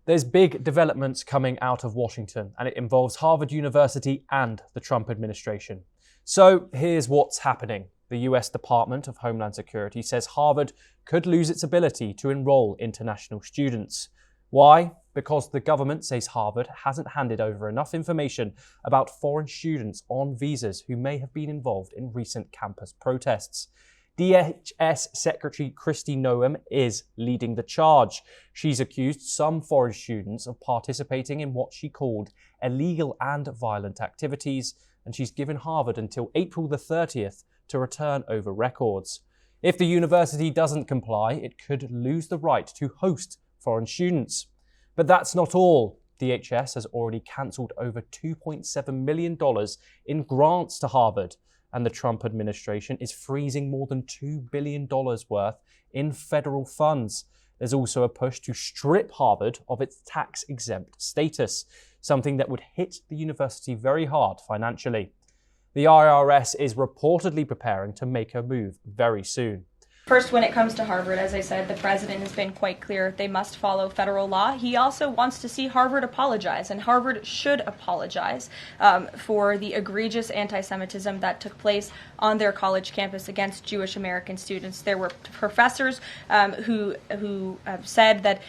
There's big developments coming out of Washington, and it involves Harvard University and the Trump administration. So here's what's happening. The US Department of Homeland Security says Harvard could lose its ability to enroll international students. Why? Because the government says Harvard hasn't handed over enough information about foreign students on visas who may have been involved in recent campus protests. DHS Secretary Kristi Noem is leading the charge. She's accused some foreign students of participating in what she called illegal and violent activities, and she's given Harvard until April the 30th to return over records. If the university doesn't comply, it could lose the right to host foreign students. But that's not all. DHS has already cancelled over $2.7 million in grants to Harvard, and the Trump administration is freezing more than $2 billion worth in federal funds. There's also a push to strip Harvard of its tax-exempt status, something that would hit the university very hard financially. The IRS is reportedly preparing to make a move very soon. First, when it comes to Harvard, as I said, the president has been quite clear they must follow federal law. He also wants to see Harvard apologize, and Harvard should apologize for the egregious anti-Semitism that took place on their college campus against Jewish American students. There were professors who said that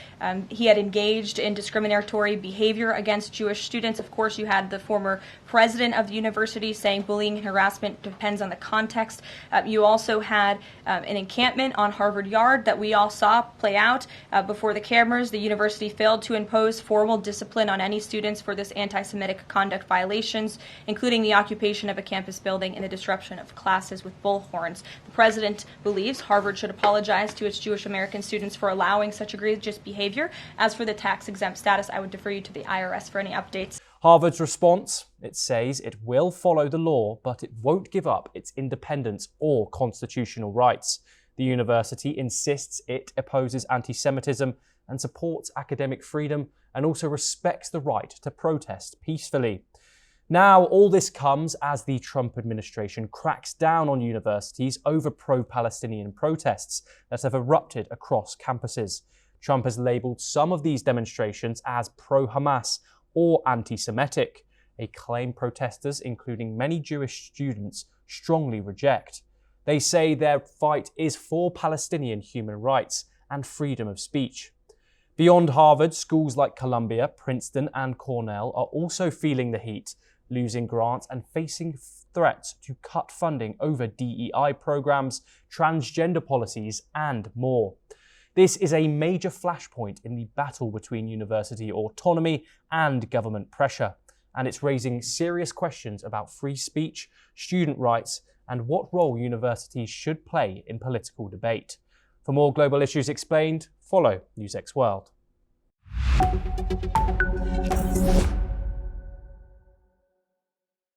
he had engaged in discriminatory behavior against Jewish students. Of course, you had the former president of the university saying bullying and harassment depends on the context. You also had an encampment on Harvard Yard that we all saw play out before the cameras. The university failed to impose formal discipline on any students for this anti-Semitic conduct violations, including the occupation of a campus building and the disruption of classes with bullhorns. The president believes Harvard should apologize to its Jewish American students for allowing such egregious behavior. As for the tax-exempt status, I would defer you to the IRS for any updates. Harvard's response? It says it will follow the law, but it won't give up its independence or constitutional rights. The university insists it opposes anti-Semitism and supports academic freedom and also respects the right to protest peacefully. Now, all this comes as the Trump administration cracks down on universities over pro-Palestinian protests that have erupted across campuses. Trump has labelled some of these demonstrations as pro-Hamas or anti-Semitic, a claim protesters, including many Jewish students, strongly reject. They say their fight is for Palestinian human rights and freedom of speech. Beyond Harvard, schools like Columbia, Princeton, and Cornell are also feeling the heat, losing grants and facing threats to cut funding over DEI programs, transgender policies, and more. This is a major flashpoint in the battle between university autonomy and government pressure, and it's raising serious questions about free speech, student rights, and what role universities should play in political debate. For more global issues explained, follow NewsX World.